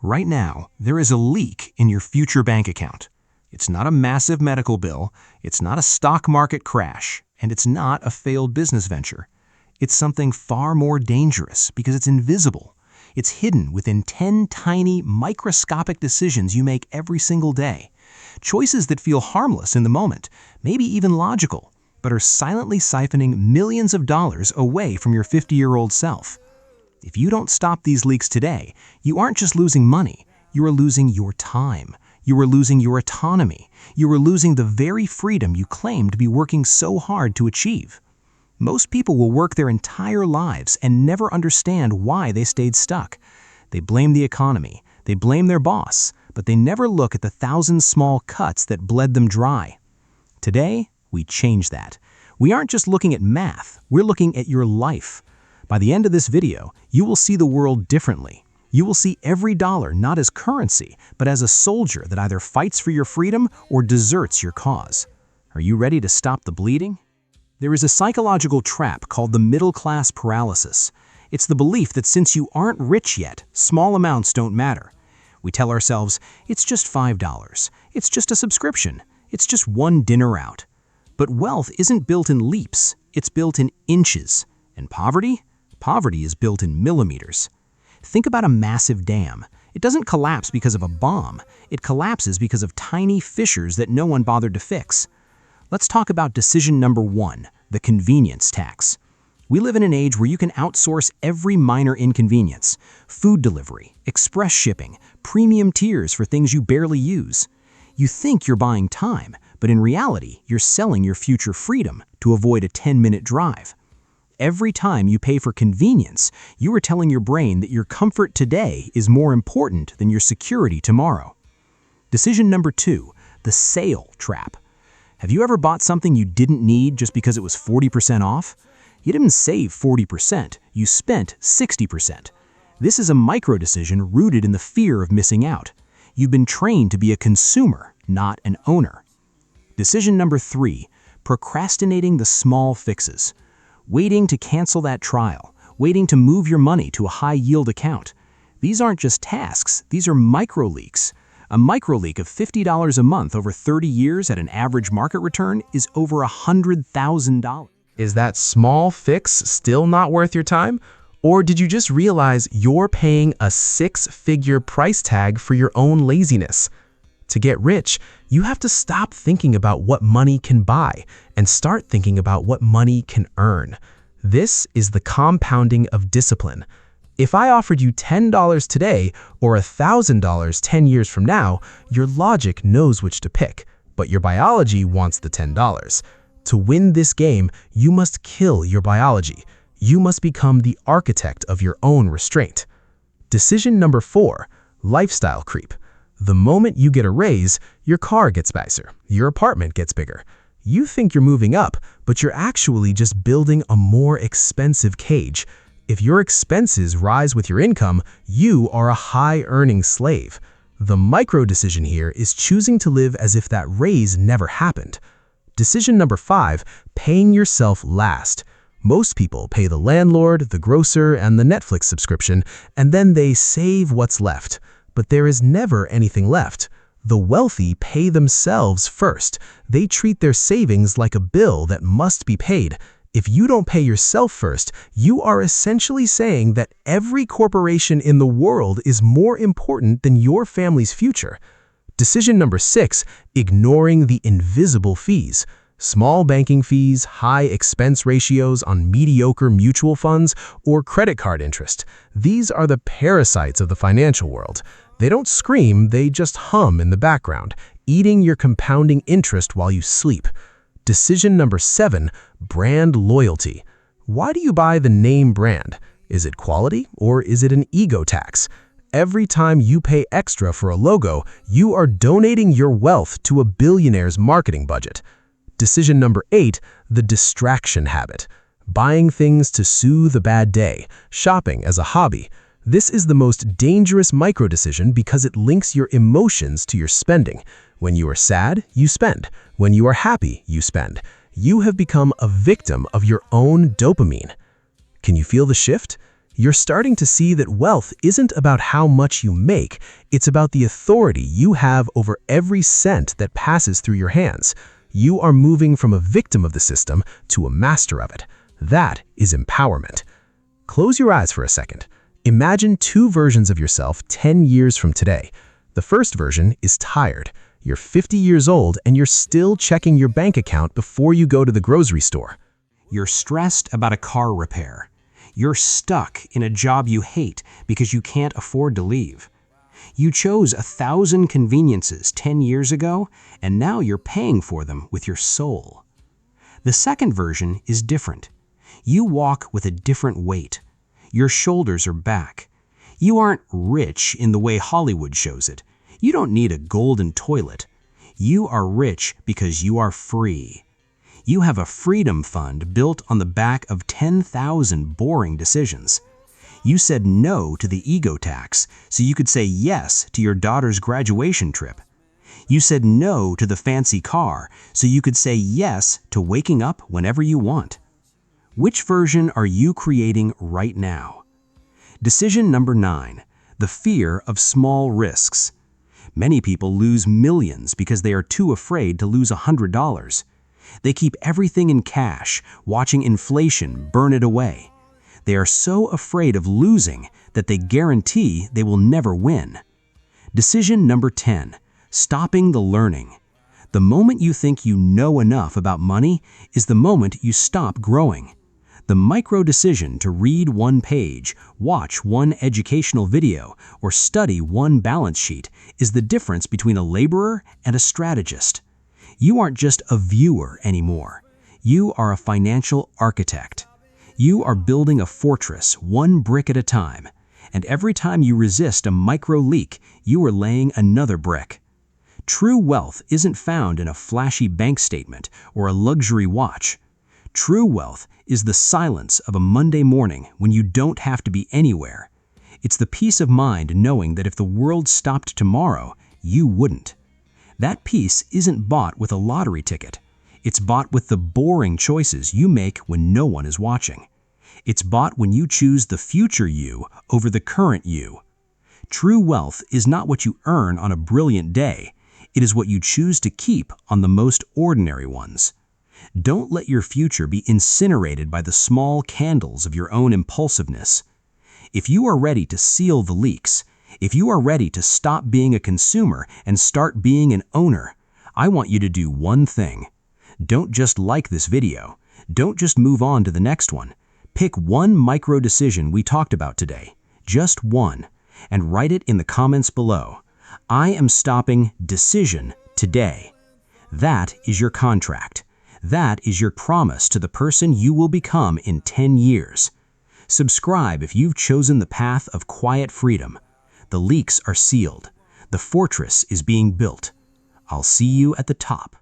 Right now, there is a leak in your future bank account. It's not a massive medical bill, it's not a stock market crash, and it's not a failed business venture. It's something far more dangerous because it's invisible. It's hidden within 10 tiny, microscopic decisions you make every single day. Choices that feel harmless in the moment, maybe even logical, but are silently siphoning millions of dollars away from your 50-year-old self. If you don't stop these leaks today, you aren't just losing money, you are losing your time. You are losing your autonomy. You are losing the very freedom you claim to be working so hard to achieve. Most people will work their entire lives and never understand why they stayed stuck. They blame the economy, they blame their boss, but they never look at the thousand small cuts that bled them dry. Today, we change that. We aren't just looking at math, we're looking at your life. By the end of this video, you will see the world differently. You will see every dollar not as currency, but as a soldier that either fights for your freedom or deserts your cause. Are you ready to stop the bleeding? There is a psychological trap called the middle-class paralysis. It's the belief that since you aren't rich yet, small amounts don't matter. We tell ourselves, it's just $5, it's just a subscription, it's just one dinner out. But wealth isn't built in leaps, it's built in inches. And poverty? Poverty is built in millimeters. Think about a massive dam. It doesn't collapse because of a bomb. It collapses because of tiny fissures that no one bothered to fix. Let's talk about decision number 1, the convenience tax. We live in an age where you can outsource every minor inconvenience: food delivery, express shipping, premium tiers for things you barely use. You think you're buying time, but in reality, you're selling your future freedom to avoid a 10-minute drive. Every time you pay for convenience, you are telling your brain that your comfort today is more important than your security tomorrow. Decision number 2, the sale trap. Have you ever bought something you didn't need just because it was 40% off? You didn't save 40%, you spent 60%. This is a micro decision rooted in the fear of missing out. You've been trained to be a consumer, not an owner. Decision number 3, procrastinating the small fixes. Waiting to cancel that trial, waiting to move your money to a high-yield account. These aren't just tasks, these are micro-leaks. A micro-leak of $50 a month over 30 years at an average market return is over $100,000. Is that small fix still not worth your time? Or did you just realize you're paying a 6-figure price tag for your own laziness? To get rich, you have to stop thinking about what money can buy and start thinking about what money can earn. This is the compounding of discipline. If I offered you $10 today or $1,000 10 years from now, your logic knows which to pick, but your biology wants the $10. To win this game, you must kill your biology. You must become the architect of your own restraint. Decision number 4, lifestyle creep. The moment you get a raise, your car gets nicer, your apartment gets bigger. You think you're moving up, but you're actually just building a more expensive cage. If your expenses rise with your income, you are a high-earning slave. The micro decision here is choosing to live as if that raise never happened. Decision number 5, paying yourself last. Most people pay the landlord, the grocer, and the Netflix subscription, and then they save what's left. But there is never anything left. The wealthy pay themselves first. They treat their savings like a bill that must be paid. If you don't pay yourself first, you are essentially saying that every corporation in the world is more important than your family's future. Decision number 6, ignoring the invisible fees. Small banking fees, high expense ratios on mediocre mutual funds, or credit card interest. These are the parasites of the financial world. They don't scream, they just hum in the background, eating your compounding interest while you sleep. Decision number 7, brand loyalty. Why do you buy the name brand? Is it quality or is it an ego tax? Every time you pay extra for a logo, you are donating your wealth to a billionaire's marketing budget. Decision number 8, the distraction habit. Buying things to soothe a bad day, shopping as a hobby. This is the most dangerous micro-decision because it links your emotions to your spending. When you are sad, you spend. When you are happy, you spend. You have become a victim of your own dopamine. Can you feel the shift? You're starting to see that wealth isn't about how much you make, it's about the authority you have over every cent that passes through your hands. You are moving from a victim of the system to a master of it. That is empowerment. Close your eyes for a second. Imagine two versions of yourself 10 years from today. The first version is tired. You're 50 years old and you're still checking your bank account before you go to the grocery store. You're stressed about a car repair. You're stuck in a job you hate because you can't afford to leave. You chose 1,000 conveniences 10 years ago, and now you're paying for them with your soul. The second version is different. You walk with a different weight. Your shoulders are back. You aren't rich in the way Hollywood shows it. You don't need a golden toilet. You are rich because you are free. You have a freedom fund built on the back of 10,000 boring decisions. You said no to the ego tax so you could say yes to your daughter's graduation trip. You said no to the fancy car so you could say yes to waking up whenever you want. Which version are you creating right now? Decision number 9, the fear of small risks. Many people lose millions because they are too afraid to lose $100. They keep everything in cash, watching inflation burn it away. They are so afraid of losing that they guarantee they will never win. Decision number 10, stopping the learning. The moment you think you know enough about money is the moment you stop growing. The micro decision to read one page, watch one educational video, or study one balance sheet is the difference between a laborer and a strategist. You aren't just a viewer anymore. You are a financial architect. You are building a fortress one brick at a time, and every time you resist a micro leak, you are laying another brick. True wealth isn't found in a flashy bank statement or a luxury watch. True wealth is the silence of a Monday morning when you don't have to be anywhere. It's the peace of mind knowing that if the world stopped tomorrow, you wouldn't. That peace isn't bought with a lottery ticket. It's bought with the boring choices you make when no one is watching. It's bought when you choose the future you over the current you. True wealth is not what you earn on a brilliant day. It is what you choose to keep on the most ordinary ones. Don't let your future be incinerated by the small candles of your own impulsiveness. If you are ready to seal the leaks, if you are ready to stop being a consumer and start being an owner, I want you to do one thing. Don't just like this video. Don't just move on to the next one. Pick one micro decision we talked about today, just one, and write it in the comments below. I am stopping decision today. That is your contract. That is your promise to the person you will become in 10 years. Subscribe if you've chosen the path of quiet freedom. The leaks are sealed. The fortress is being built. I'll see you at the top.